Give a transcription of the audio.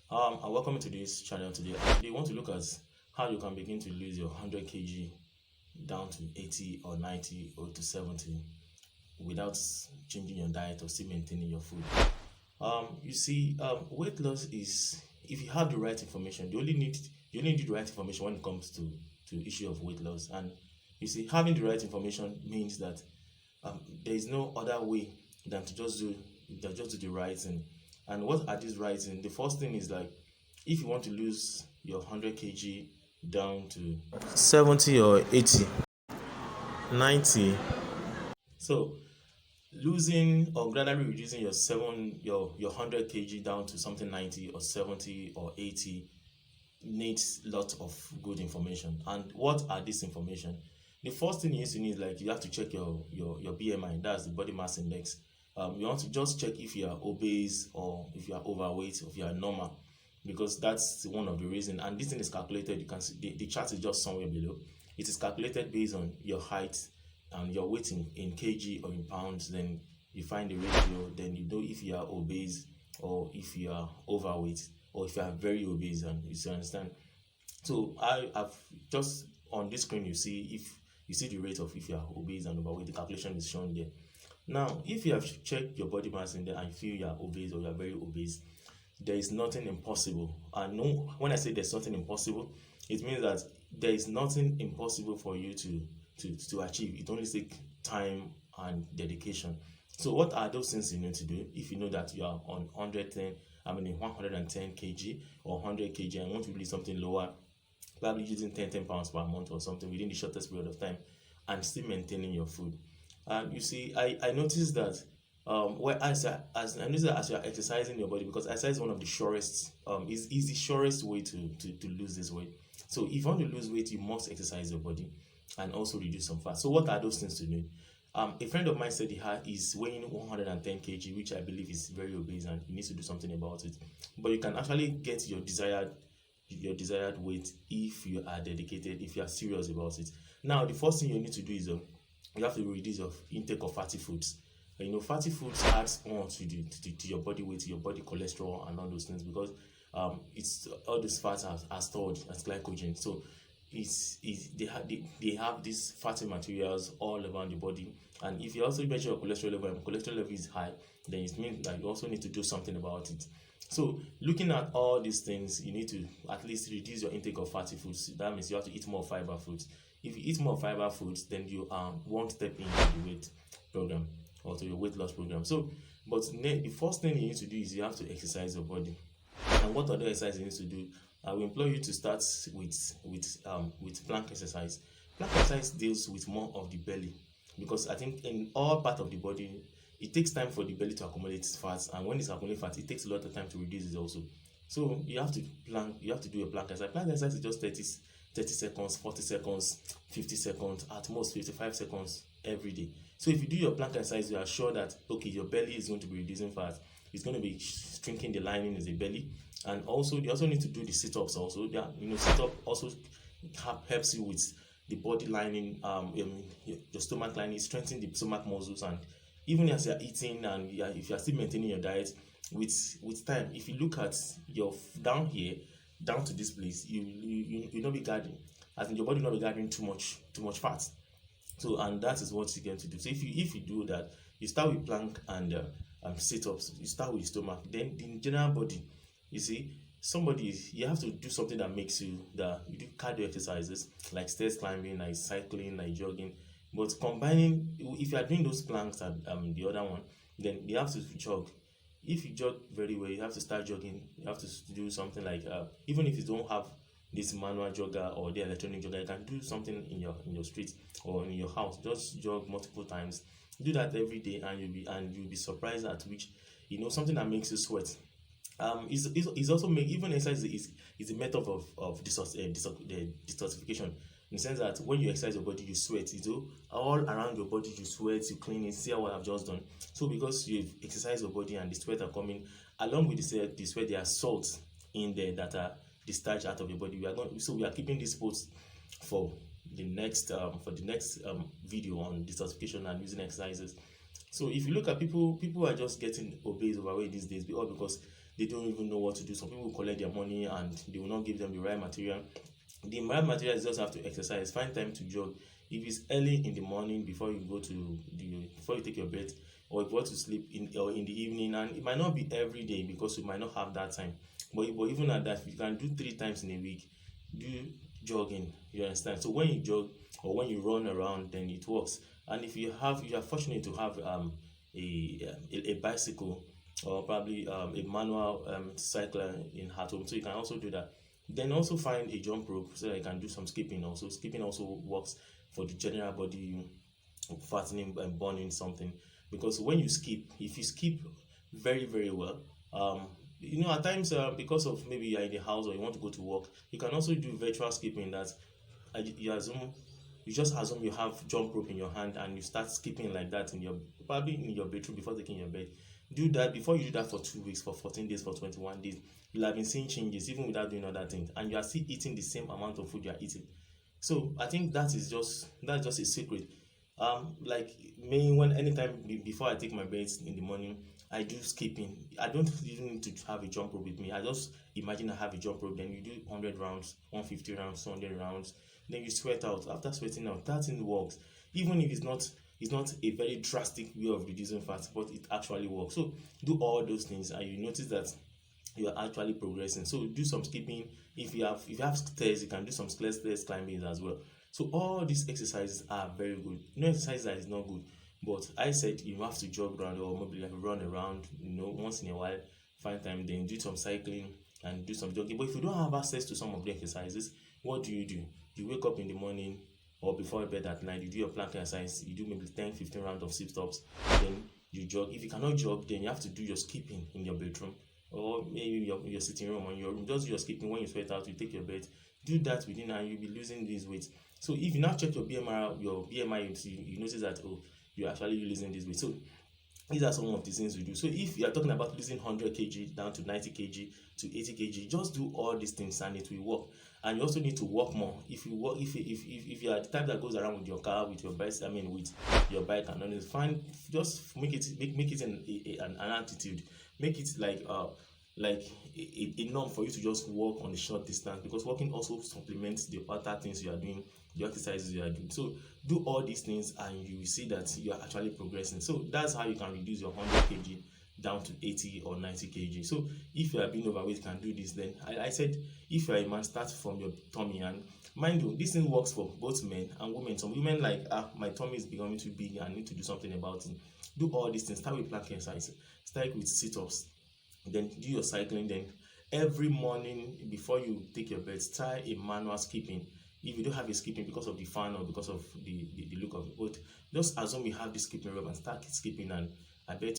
And welcome to this channel today. Today, want to look at how you can begin to lose your 100 kg down to 80 or 90 or to 70 without changing your diet or still maintaining your food. Weight loss is, if you have the right information, you only need the right information when it comes to issue of weight loss. And you see, having the right information means that there is no other way than to just do the right thing. And what are these right things? The first thing is, like, if you want to lose your 100 kg down to 70 or 80, 90, so losing or gradually reducing your 100 kg down to something 90 or 70 or 80 needs lots of good information. And what are this information? The first thing you need is, like, you have to check your BMI. That's the body mass index. You want to just check if you are obese or if you are overweight or if you are normal, because that's one of the reasons. And this thing is calculated. You can see the chart is just somewhere below. It is calculated based on your height and your weight in kg or in pounds. Then you find the ratio. Then you know if you are obese or if you are overweight or if you are very obese. And you understand. So I have just on this screen, you see the rate of if you are obese and overweight. The calculation is shown there. Now, if you have checked your body mass index and you feel you are obese or you are very obese, there is nothing impossible. And no, when I say there's nothing impossible, it means that there is nothing impossible for you to achieve. It only takes time and dedication. So what are those things you need to do if you know that you are on 110 kg or 100 kg and want to release something lower, probably using 10 pounds per month or something within the shortest period of time, and still maintaining your food? You see, I noticed that as I noticed that as you are exercising your body, because exercise is one of the surest is the surest way to lose this weight. So if you want to lose weight, you must exercise your body and also reduce some fat. So what are those things to do? A friend of mine said is weighing 110 kg, which I believe is very obese, and he needs to do something about it. But you can actually get your desired weight if you are dedicated, if you are serious about it. Now, the first thing you need to do is you have to reduce your intake of fatty foods. Fatty foods adds on to your body weight, to your body cholesterol, and all those things, because it's all these fats are stored as glycogen. So they have these fatty materials all around the body. And if you also measure your cholesterol level and cholesterol level is high, then it means that you also need to do something about it. So looking at all these things, you need to at least reduce your intake of fatty foods. That means you have to eat more fiber foods. If you eat more fiber foods, then you won't step into the weight program or to your weight loss program. So, but the first thing you need to do is you have to exercise your body. And what other exercise you need to do? I will implore you to start with plank exercise. Plank exercise deals with more of the belly, because I think in all part of the body, it takes time for the belly to accumulate fats, and when it's accumulating fat, it takes a lot of time to reduce it also. So you have to do a plank exercise. Plank exercise is just 30 seconds, 40 seconds, 50 seconds, at most 55 seconds every day. So if you do your plank exercise, you are sure that, okay, your belly is going to be reducing fat. It's going to be shrinking the lining in the belly. And also, you also need to do the sit-ups also. Sit-up also helps you with the body lining, your stomach lining, strengthening the stomach muscles. And even as you're eating and if you're still maintaining your diet, with time, if you look at your down here, down to this place, you not be gathering, as in your body not be gathering too much fat. So, and that is what you're going to do. So if you do that, you start with plank and sit-ups. You start with the stomach, then the general body. You see, you have to do something that makes you do cardio exercises like stairs climbing, like cycling, like jogging. But combining, if you are doing those planks and the other one, then you have to jog. If you jog very well, you have to start jogging. You have to do something like even if you don't have this manual jogger or the electronic jogger, you can do something in your street or in your house. Just jog multiple times. Do that every day, and you'll be surprised at which something that makes you sweat. Is also make even exercise is a method of detoxification, in the sense that when you exercise your body, you sweat. All around your body, you sweat, you clean it. See what I've just done. So because you've exercised your body and the sweat are coming along with the sweat, there are salts in there that are discharged out of your body. We are keeping this post for the next video on detoxification and using exercises. So if you look at people are just getting obese, overweight these days, all because they don't even know what to do. Some people will collect their money and they will not give them the right material. The right material is just have to exercise, find time to jog. If it's early in the morning before you go to before you take your bed, or if you want to sleep or in the evening, and it might not be every day because you might not have that time. But even at that, you can do 3 times in a week. Do jogging. You understand? So when you jog or when you run around, then it works. And if you are fortunate to have a bicycle or probably a manual cycle in at home, so you can also do that. Then also find a jump rope so that you can do some skipping. Also, skipping also works for the general body fattening and burning something, because when you skip, if you skip very well, at times, because of maybe you're in the house or you want to go to work, you can also do virtual skipping. That you assume you just assume you have jump rope in your hand and you start skipping like that in your probably in your bedroom before taking your bed. Do that before you do that for 2 weeks, for 14 days, for 21 days. You'll have been seeing changes even without doing other things, and you are still eating the same amount of food you are eating. So I think that's just a secret. Like me, when anytime before I take my beds in the morning, I do skipping. I don't even need to have a jump rope with me. I just imagine I have a jump rope. Then you do 100 rounds, 150 rounds, 200 rounds. Then you sweat out. After sweating out, that thing works. Even if it's not a very drastic way of reducing fat, but it actually works. So do all those things, and you notice that you are actually progressing. So do some skipping. If you have stairs, you can do some stairs climbing as well. So all these exercises are very good. No exercise that is not good. But I said you have to jog around or maybe like run around, once in a while, find time, then do some cycling and do some jogging. But if you don't have access to some of the exercises, what do? You wake up in the morning or before bed at night, you do your plank exercise, you do maybe 10-15 rounds of sit-ups, then you jog. If you cannot jog, then you have to do your skipping in your bedroom or maybe your sitting room, or your room. Just do your skipping. When you sweat out, you take your bed. Do that within, and you'll be losing this weight. So if you now check your BMI, you notice that, oh, you're actually losing this weight. So these are some of the things we do. So if you are talking about losing 100 kg down to 90 kg to 80 kg, just do all these things and it will work. And you also need to walk more. If you are the type that goes around with your car, with your bike, with your bike, and then find, just make it an attitude. Make it like a norm for you to just walk on a short distance, because walking also supplements the other things you are doing, the exercises you are doing. So do all these things and you will see that you are actually progressing. So that's how you can reduce your 100 kg down to 80 or 90 kg. So if you are being overweight, you can do this. Then I said, if you are a man, start from your tummy. And mind you, this thing works for both men and women. Some women like, my tummy is becoming too big, I need to do something about it. Do all these things. Start with plank exercise, start with sit-ups, then do your cycling. Then every morning before you take your bed, try a manual skipping. If you don't have a skipping because of the fan or because of the look of it, but just assume you have the skipping rope and start skipping, and I bet